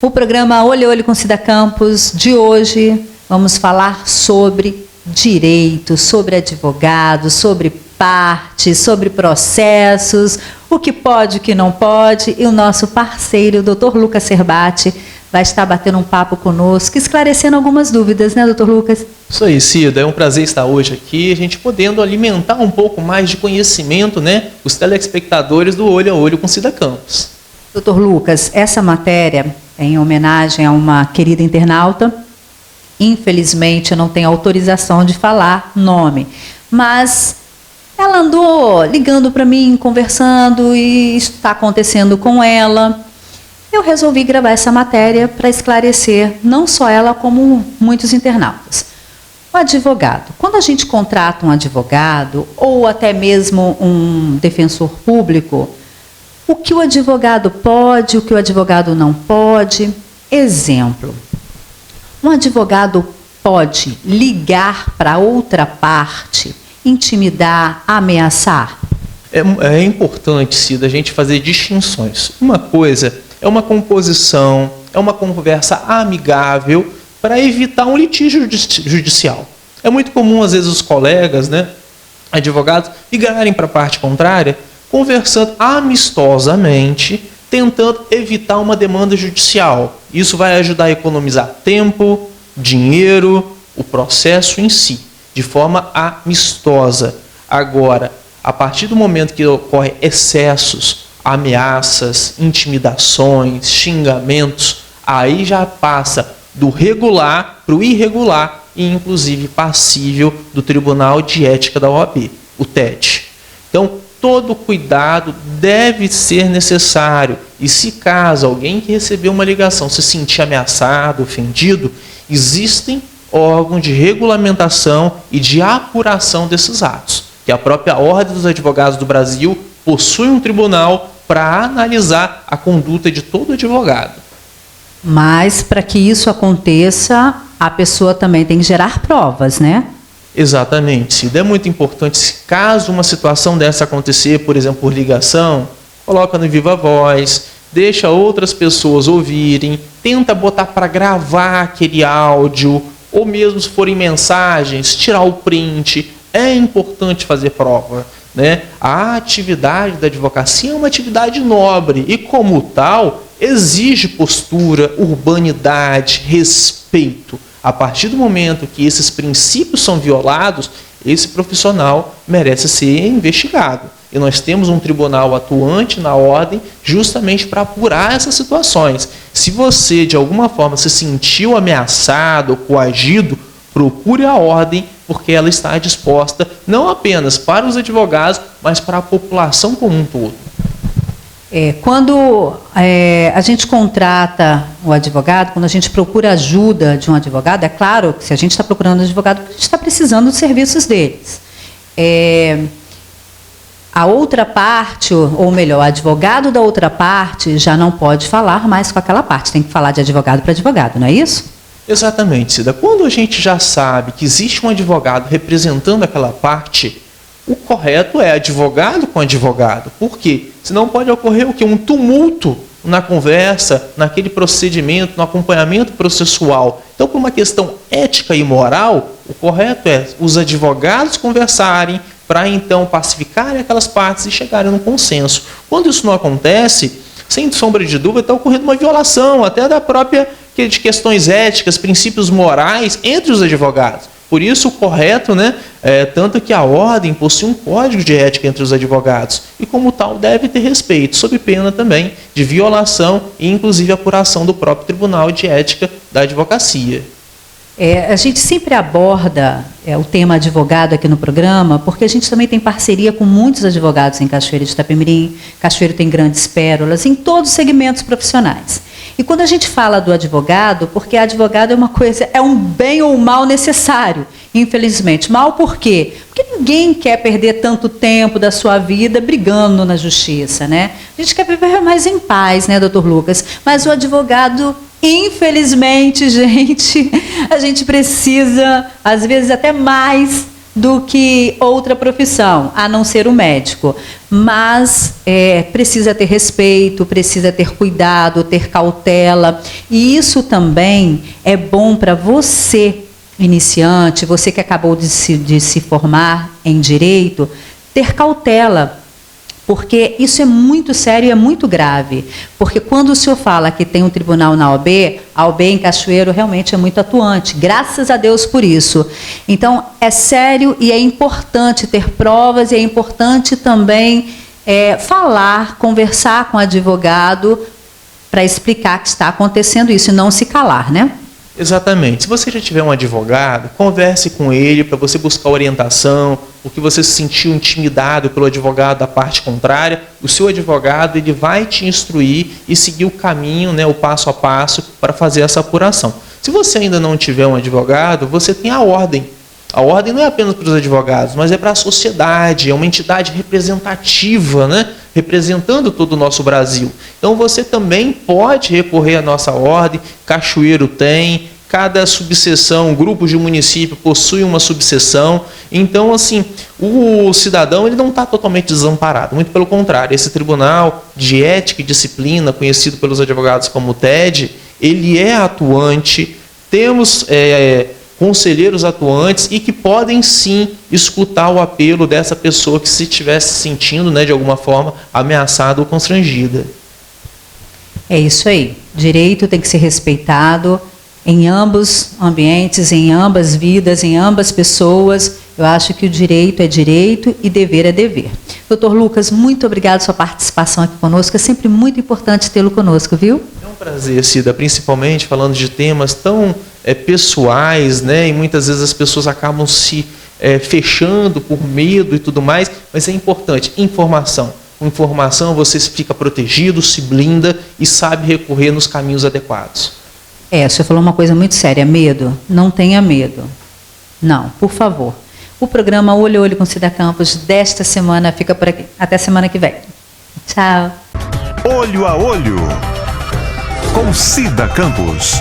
O programa Olho a Olho com Cida Campos de hoje, vamos falar sobre direito, sobre advogado, sobre parte, sobre processos, o que pode, o que não pode. E o nosso parceiro, o Dr. Lucas Serbati, vai estar batendo um papo conosco, esclarecendo algumas dúvidas, né, Dr. Lucas? Isso aí, Cida. É um prazer estar hoje aqui, a gente podendo alimentar um pouco mais de conhecimento, né, os telespectadores do Olho a Olho com Cida Campos. Dr. Lucas, essa matéria é em homenagem a uma querida internauta. Infelizmente, eu não tenho autorização de falar nome, mas ela andou ligando para mim, conversando, e isso está acontecendo com ela. Eu resolvi gravar essa matéria para esclarecer, não só ela, como muitos internautas. O advogado, quando a gente contrata um advogado, ou até mesmo um defensor público, o que o advogado pode, o que o advogado não pode. Exemplo, um advogado pode ligar para outra parte, intimidar, ameaçar? É importante, Cida, a gente fazer distinções. Uma coisa é uma composição, é uma conversa amigável para evitar um litígio judicial. É muito comum, às vezes, os colegas, né, advogados, ligarem para a parte contrária, conversando amistosamente, tentando evitar uma demanda judicial. Isso vai ajudar a economizar tempo, dinheiro, o processo em si, de forma amistosa. Agora, a partir do momento que ocorrem excessos, ameaças, intimidações, xingamentos, aí já passa do regular para o irregular e, inclusive, passível do Tribunal de Ética da OAB, o TED. Então, todo cuidado deve ser necessário. E se caso alguém que recebeu uma ligação se sentir ameaçado, ofendido, existem órgãos de regulamentação e de apuração desses atos, que a própria Ordem dos Advogados do Brasil possui um tribunal para analisar a conduta de todo advogado. Mas, para que isso aconteça, a pessoa também tem que gerar provas, né? Exatamente, Cida. É muito importante, se caso uma situação dessa acontecer, por exemplo, por ligação, coloca no viva voz, deixa outras pessoas ouvirem, tenta botar para gravar aquele áudio, ou mesmo se forem mensagens, tirar o print. É importante fazer prova, né? A atividade da advocacia é uma atividade nobre e, como tal, exige postura, urbanidade, respeito. A partir do momento que esses princípios são violados, esse profissional merece ser investigado. E nós temos um tribunal atuante na ordem justamente para apurar essas situações. Se você, de alguma forma, se sentiu ameaçado ou coagido, procure a ordem, porque ela está disposta não apenas para os advogados, mas para a população como um todo. Quando a gente contrata o advogado, quando a gente procura ajuda de um advogado, é claro que se a gente está procurando um advogado, a gente está precisando dos serviços deles. A outra parte, ou melhor, o advogado da outra parte já não pode falar mais com aquela parte, tem que falar de advogado para advogado, não é isso? Exatamente, Cida. Quando a gente já sabe que existe um advogado representando aquela parte, o correto é advogado com advogado. Por quê? Senão pode ocorrer o quê? Um tumulto na conversa, naquele procedimento, no acompanhamento processual. Então, por uma questão ética e moral, o correto é os advogados conversarem para então pacificarem aquelas partes e chegarem num consenso. Quando isso não acontece, sem sombra de dúvida, está ocorrendo uma violação até da própria de questões éticas, princípios morais entre os advogados. Por isso, o correto, né, tanto que a ordem possui um código de ética entre os advogados e, como tal, deve ter respeito, sob pena também de violação e, inclusive, apuração do próprio Tribunal de Ética da Advocacia. A gente sempre aborda o tema advogado aqui no programa, porque a gente também tem parceria com muitos advogados em Cachoeiro de Itapemirim. Cachoeiro tem grandes pérolas em todos os segmentos profissionais. E quando a gente fala do advogado, porque advogado é uma coisa, é um bem ou mal necessário, infelizmente. Mal por quê? Porque ninguém quer perder tanto tempo da sua vida brigando na justiça, né? A gente quer viver mais em paz, né, doutor Lucas? Mas o advogado, infelizmente, a gente precisa, às vezes, até mais do que outra profissão, a não ser o médico. Mas precisa ter respeito, precisa ter cuidado, ter cautela. E isso também é bom para você, iniciante, você que acabou de se formar em direito, ter cautela. Porque isso é muito sério e é muito grave. Porque quando o senhor fala que tem um tribunal na OAB, a OAB em Cachoeiro realmente é muito atuante. Graças a Deus por isso. Então, é sério e é importante ter provas e é importante também falar, conversar com o advogado para explicar que está acontecendo isso e não se calar, né? Exatamente. Se você já tiver um advogado, converse com ele para você buscar orientação, porque você se sentiu intimidado pelo advogado da parte contrária, o seu advogado ele vai te instruir e seguir o caminho, né, o passo a passo para fazer essa apuração. Se você ainda não tiver um advogado, você tem a ordem. A ordem não é apenas para os advogados, mas é para a sociedade, é uma entidade representativa, né? Representando todo o nosso Brasil. Então você também pode recorrer à nossa ordem, Cachoeiro tem, cada subseção, grupos de município possui uma subseção. Então, assim, o cidadão ele não está totalmente desamparado, muito pelo contrário. Esse Tribunal de Ética e Disciplina, conhecido pelos advogados como TED, ele é atuante, temos conselheiros atuantes e que podem sim escutar o apelo dessa pessoa que se estivesse se sentindo, né, de alguma forma ameaçada ou constrangida. É isso aí. Direito tem que ser respeitado em ambos ambientes, em ambas vidas, em ambas pessoas. Eu acho que o direito é direito e dever é dever. Doutor Lucas, muito obrigado pela sua participação aqui conosco. É sempre muito importante tê-lo conosco, viu? É um prazer, Cida, principalmente falando de temas tão pessoais, né? E muitas vezes as pessoas acabam se fechando por medo e tudo mais, mas é importante, informação. Com informação você fica protegido, se blinda e sabe recorrer nos caminhos adequados. O senhor falou uma coisa muito séria, medo. Não tenha medo. Não, por favor. O programa Olho a Olho com Cida Campos desta semana fica por aqui. Até semana que vem. Tchau. Olho a Olho com Cida Campos.